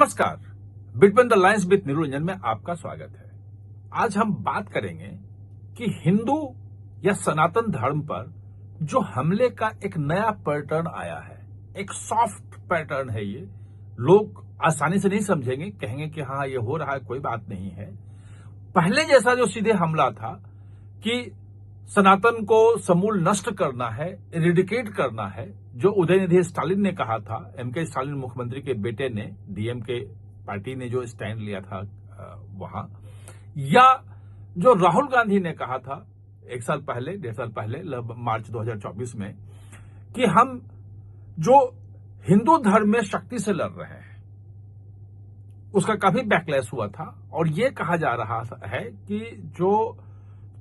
नमस्कार, between the lines with Niranjan में आपका स्वागत है। आज हम बात करेंगे कि हिंदू या सनातन धर्म पर जो हमले का एक नया पैटर्न आया है, एक सॉफ्ट पैटर्न है। ये लोग आसानी से नहीं समझेंगे, कहेंगे कि हाँ ये हो रहा है, कोई बात नहीं है। पहले जैसा जो सीधे हमला था कि सनातन को समूल नष्ट करना है, इरेडिकेट करना है, जो उदयनिधि स्टालिन ने कहा था, एमके स्टालिन मुख्यमंत्री के बेटे ने, डीएमके पार्टी ने जो स्टैंड लिया था वहां, या जो राहुल गांधी ने कहा था एक साल पहले, 1.5 साल पहले, मार्च 2024 में, कि हम जो हिंदू धर्म में शक्ति से लड़ रहे हैं, उसका काफी बैकलैश हुआ था। और यह कहा जा रहा है कि जो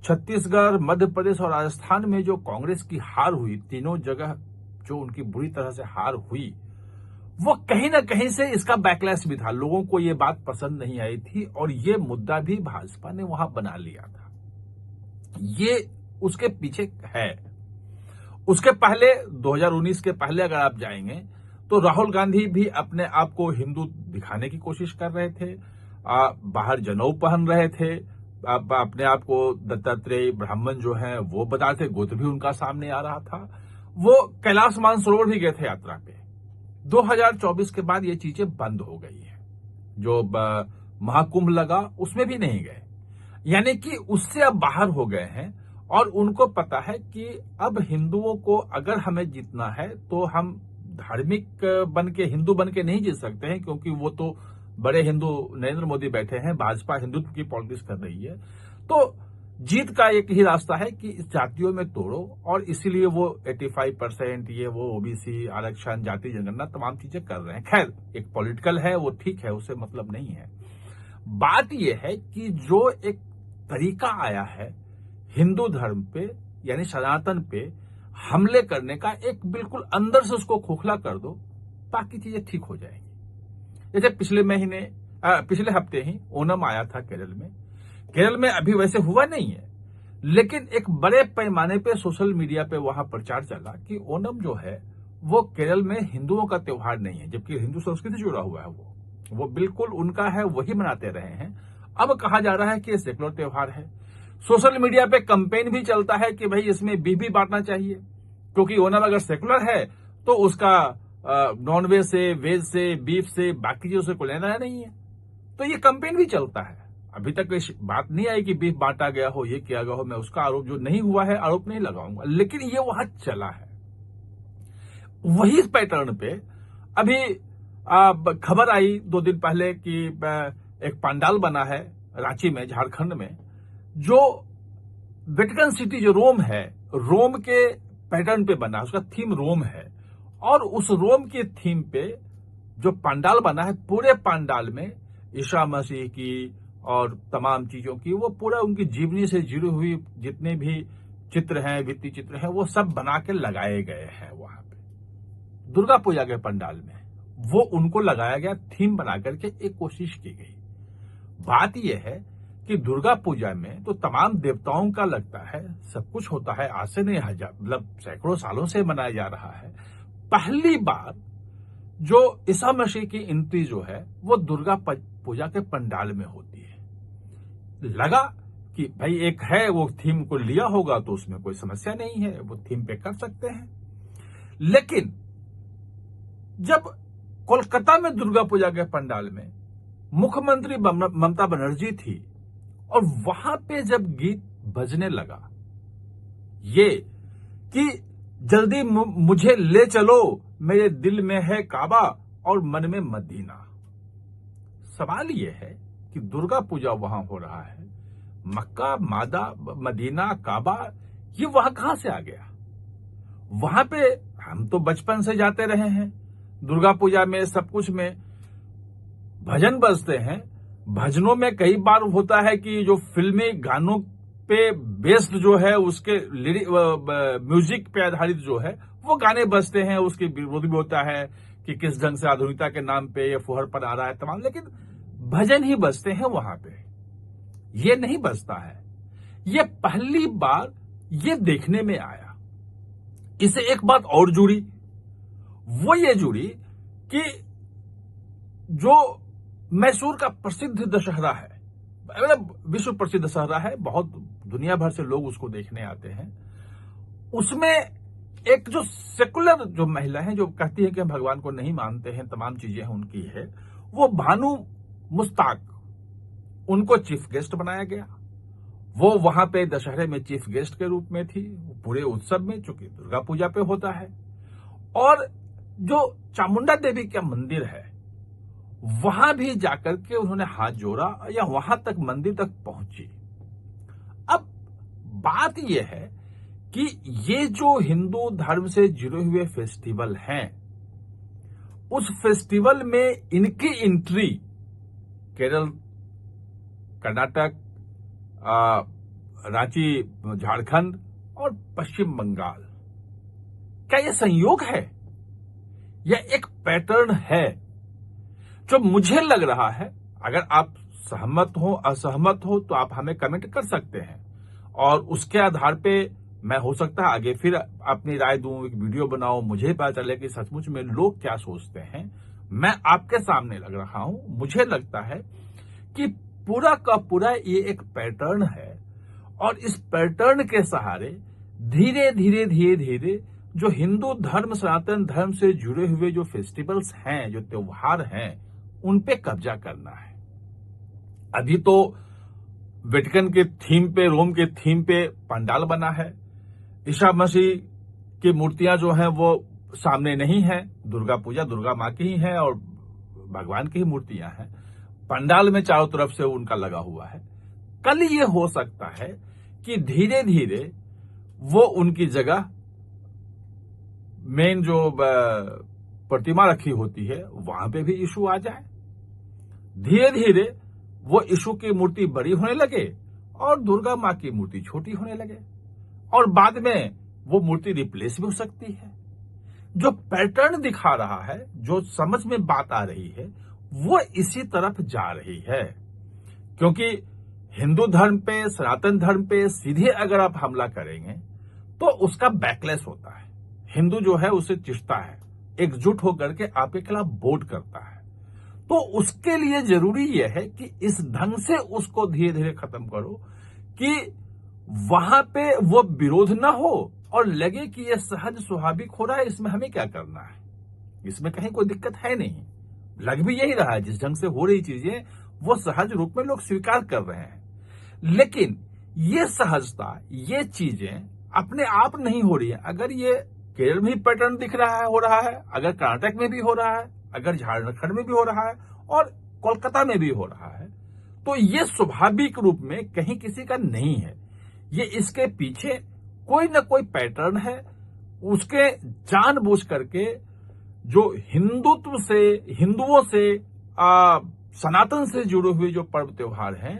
छत्तीसगढ़, मध्य प्रदेश और राजस्थान में जो कांग्रेस की हार हुई, तीनों जगह जो उनकी बुरी तरह से हार हुई, वो कहीं ना कहीं से इसका बैकलैश भी था। लोगों को ये बात पसंद नहीं आई थी और ये मुद्दा भी भाजपा ने वहां बना लिया था। ये उसके पीछे है। उसके पहले 2019 के पहले अगर आप जाएंगे तो राहुल गांधी भी अपने आप को हिंदू दिखाने की कोशिश कर रहे थे, बाहर जनेऊ पहन रहे थे, अपने आप को दत्तात्रेय ब्राह्मण जो है वो बताते, गोत्र भी उनका सामने आ रहा था। वो कैलाश मानसरोवर भी गए थे यात्रा पे। 2024 के बाद ये चीजें बंद हो गई है। जो महाकुंभ लगा उसमें भी नहीं गए, यानी कि उससे अब बाहर हो गए हैं। और उनको पता है कि अब हिंदुओं को अगर हमें जीतना है तो हम धार्मिक बन के, हिंदू बन के नहीं जीत सकते हैं, क्योंकि वो तो बड़े हिंदू नरेंद्र मोदी बैठे हैं, भाजपा हिंदुत्व की पॉलिटिक्स कर रही है। तो जीत का एक ही रास्ता है कि इस जातियों में तोड़ो, और इसीलिए वो 85% ये वो ओबीसी आरक्षण, जाति जनगणना, तमाम चीजें कर रहे हैं। खैर, एक पॉलिटिकल है, वो ठीक है, उससे मतलब नहीं है। बात यह है कि जो एक तरीका आया है हिंदू धर्म पे, यानी सनातन पे हमले करने का, एक बिल्कुल अंदर से उसको खोखला कर दो, बाकी चीजें ठीक हो जाएंगी। जैसे पिछले हफ्ते ही ओणम आया था केरल में। केरल में अभी वैसे हुआ नहीं है, लेकिन एक बड़े पैमाने पे सोशल मीडिया पे वहां प्रचार चला कि ओणम जो है वो केरल में हिंदुओं का त्योहार नहीं है, जबकि हिंदू संस्कृति से जुड़ा हुआ है। वो बिल्कुल उनका है, वही मनाते रहे हैं। अब कहा जा रहा है कि ये सेकुलर त्योहार है। सोशल मीडिया पे कंपेन भी चलता है कि भाई इसमें बीफ भी बांटना चाहिए, क्योंकि ओणम अगर सेकुलर है तो उसका नॉन वेज से, वेज से, बीफ से, बाकी चीजों से कोई लेना नहीं है। तो ये कंपेन भी चलता है। अभी तक कोई बात नहीं आई कि बीफ बांटा गया हो, ये किया गया हो। मैं उसका आरोप, जो नहीं हुआ है, आरोप नहीं लगाऊंगा, लेकिन ये वहां चला है। वही पैटर्न पे अभी खबर आई 2 दिन पहले कि एक पंडाल बना है रांची में, झारखंड में, जो वेटिकन सिटी जो रोम है, रोम के पैटर्न पे बना है, उसका थीम रोम है। और उस रोम के थीम पे जो पंडाल बना है, पूरे पंडाल में ईसा मसीह की और तमाम चीजों की, वो पूरा उनकी जीवनी से जुड़ी हुई जितने भी चित्र हैं, भित्ति चित्र हैं, वो सब बना के लगाए गए हैं वहां पे। दुर्गा पूजा के पंडाल में वो उनको लगाया गया, थीम बना करके एक कोशिश की गई। बात यह है कि दुर्गा पूजा में तो तमाम देवताओं का लगता है, सब कुछ होता है, आज से नहीं, हजार, मतलब सैकड़ों सालों से मनाया जा रहा है। पहली बार जो ईसा मसीह की एंट्री जो है वो दुर्गा पूजा के पंडाल में होती है। लगा कि भाई एक है, वो थीम को लिया होगा तो उसमें कोई समस्या नहीं है, वो थीम पे कर सकते हैं। लेकिन जब कोलकाता में दुर्गा पूजा के पंडाल में मुख्यमंत्री ममता बनर्जी थी और वहां पे जब गीत बजने लगा, ये कि जल्दी मुझे ले चलो, मेरे दिल में है काबा और मन में मदीना। सवाल यह है कि दुर्गा पूजा वहां हो रहा है, मक्का, मदीना, काबा, ये वहां कहां से आ गया? वहां पे हम तो बचपन से जाते रहे हैं। दुर्गा पूजा में सब कुछ में भजन बजते हैं। भजनों में कई बार होता है कि जो फिल्मी गानों पे बेस्ड जो है, उसके म्यूजिक पे आधारित जो है वो गाने बजते हैं। उसके विरोध भी होता है कि किस ढंग से आधुनिकता के नाम पे ये फुहरपन आ रहा है तमाम, लेकिन भजन ही बजते हैं वहां पे, ये नहीं बजता है। ये पहली बार ये देखने में आया। इससे एक बात और जुड़ी, वो ये जुड़ी कि जो मैसूर का प्रसिद्ध दशहरा है, मतलब विश्व प्रसिद्ध दशहरा है, बहुत दुनिया भर से लोग उसको देखने आते हैं। उसमें एक जो सेकुलर जो महिला है, जो कहती है कि हम भगवान को नहीं मानते हैं, तमाम चीजें हैं उनकी है, वो भानु मुश्ताक, उनको चीफ गेस्ट बनाया गया। वो वहां पे दशहरे में चीफ गेस्ट के रूप में थी, पूरे उत्सव में, चूंकि दुर्गा पूजा पे होता है। और जो चामुंडा देवी का मंदिर है, वहां भी जाकर के उन्होंने हाथ जोड़ा या वहां तक मंदिर तक पहुंची। अब बात यह है कि ये जो हिंदू धर्म से जुड़े हुए फेस्टिवल हैं, उस फेस्टिवल में इनकी एंट्री केरल, कर्नाटक, रांची, झारखंड और पश्चिम बंगाल, क्या यह संयोग है या एक पैटर्न है? जो मुझे लग रहा है, अगर आप सहमत हो असहमत हो तो आप हमें कमेंट कर सकते हैं, और उसके आधार पे मैं हो सकता है आगे फिर अपनी राय दूं, एक वीडियो बनाऊं, मुझे पता चले कि सचमुच में लोग क्या सोचते हैं। मैं आपके सामने लग रहा हूं। मुझे लगता है कि पूरा का पूरा ये एक पैटर्न है, और इस पैटर्न के सहारे धीरे धीरे धीरे धीरे जो हिंदू धर्म, सनातन धर्म से जुड़े हुए जो फेस्टिवल्स हैं, जो त्योहार हैं, उन पे कब्जा करना है। अभी तो वेटिकन के थीम पे, रोम के थीम पे पंडाल बना है। ईसा मसीह की मूर्तियां जो हैं वो सामने नहीं है। दुर्गा पूजा दुर्गा मां की ही है और भगवान की ही मूर्तियां हैं। पंडाल में चारों तरफ से उनका लगा हुआ है। कल ये हो सकता है कि धीरे धीरे वो उनकी जगह मेन जो प्रतिमा रखी होती है वहां पे भी इशू आ जाए। धीरे धीरे वो इशू की मूर्ति बड़ी होने लगे और दुर्गा मां की मूर्ति छोटी होने लगे, और बाद में वो मूर्ति रिप्लेस भी हो सकती है। जो पैटर्न दिखा रहा है, जो समझ में बात आ रही है, वो इसी तरफ जा रही है। क्योंकि हिंदू धर्म पे, सनातन धर्म पे सीधे अगर आप हमला करेंगे तो उसका बैकलेस होता है। हिंदू जो है उसे चिढ़ता है, एकजुट होकर के आपके खिलाफ वोट करता है। तो उसके लिए जरूरी यह है कि इस ढंग से उसको धीरे धीरे खत्म करो कि वहां पे वो विरोध ना हो और लगे कि यह सहज स्वाभाविक हो रहा है, इसमें हमें क्या करना है, इसमें कहीं कोई दिक्कत है नहीं। लग भी यही रहा है, जिस ढंग से हो रही चीजें वो सहज रूप में लोग स्वीकार कर रहे हैं। लेकिन ये सहजता, ये चीजें अपने आप नहीं हो रही है। अगर ये केरल में भी पैटर्न दिख रहा है, हो रहा है, अगर कर्नाटक में भी हो रहा है, अगर झारखंड में भी हो रहा है और कोलकाता में भी हो रहा है, तो ये स्वाभाविक रूप में कहीं किसी का नहीं है। ये इसके पीछे कोई ना कोई पैटर्न है। उसके जानबूझ करके जो हिंदुत्व से, हिंदुओं से, सनातन से जुड़े हुए जो पर्व त्योहार हैं,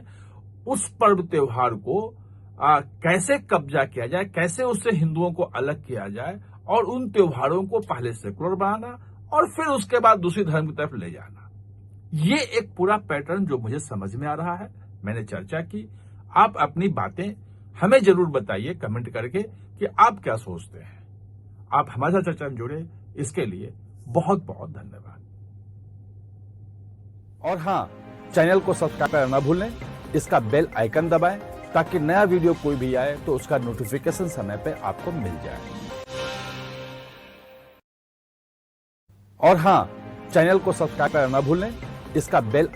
उस पर्व त्योहार को कैसे कब्जा किया जाए, कैसे उससे हिंदुओं को अलग किया जाए, और उन त्योहारों को पहले सेकुलर बनाना और फिर उसके बाद दूसरी धर्म की तरफ ले जाना। ये एक पूरा पैटर्न जो मुझे समझ में आ रहा है, मैंने चर्चा की। आप अपनी बातें हमें जरूर बताइए कमेंट करके कि आप क्या सोचते हैं। आप हमारे साथ चर्चा में जुड़े, इसके लिए बहुत बहुत धन्यवाद। और हाँ, चैनल को सब्सक्राइब करना ना भूलें, इसका बेल आइकन दबाएं ताकि नया वीडियो कोई भी आए तो उसका नोटिफिकेशन समय पे आपको मिल जाए। और हाँ, चैनल को सब्सक्राइब करना ना भूलें, इसका बेल